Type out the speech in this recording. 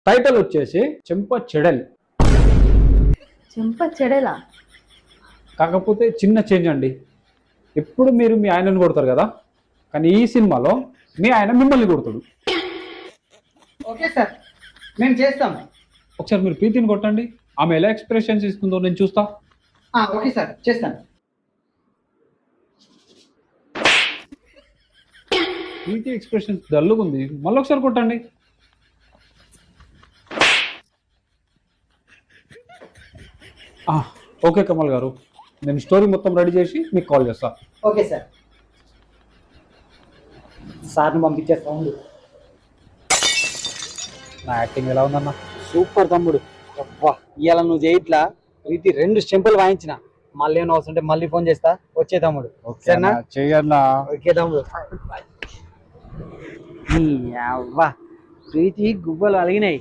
Title వచ్చేసి చెంప చెడల్. చెంప చెడేలా? కాకపోతే చిన్న చేంజ్ అండి. ఎప్పుడు మీరు మీ ఆయనను కొడతారు కదా, కానీ ఈ సినిమాలో మీ ఆయన మిమ్మల్ని కొడతాడు. ఓకే సార్, మేము చేస్తాం. ఒకసారి మీరు ప్రీతిని కొట్టండి, ఆమె ఎలా ఎక్స్ప్రెషన్స్ ఇస్తుందో నేను చూస్తా. ఓకే సార్, చేస్తాను. ప్రీతి ఎక్స్ప్రెషన్స్ డల్లుగా ఉంది, మళ్ళీ ఒకసారి కొట్టండి. ఓకే కమల్ గారు, నేను స్టోరీ మొత్తం రెడీ చేసి మీకు కాల్ చేస్తా. Okay sir. సార్ని పంపించేస్తా ఉండు. నా యాక్టింగ్ ఎలా ఉందన్న? సూపర్ తమ్ముడు. అబ్బా, ఇవాళ నువ్వు చేయట్లా ప్రీతి 2 స్టెంపులు వాయించిన. మళ్ళీ ఏమైనా అవసరం ఉంటే మళ్ళీ ఫోన్ చేస్తా. వచ్చే తమ్ముడు, సరేనా? చెయ్యన్నా. ఓకే తమ్ముడు. అవ్వా, ప్రీతి గుబ్బలు అలిగినాయి.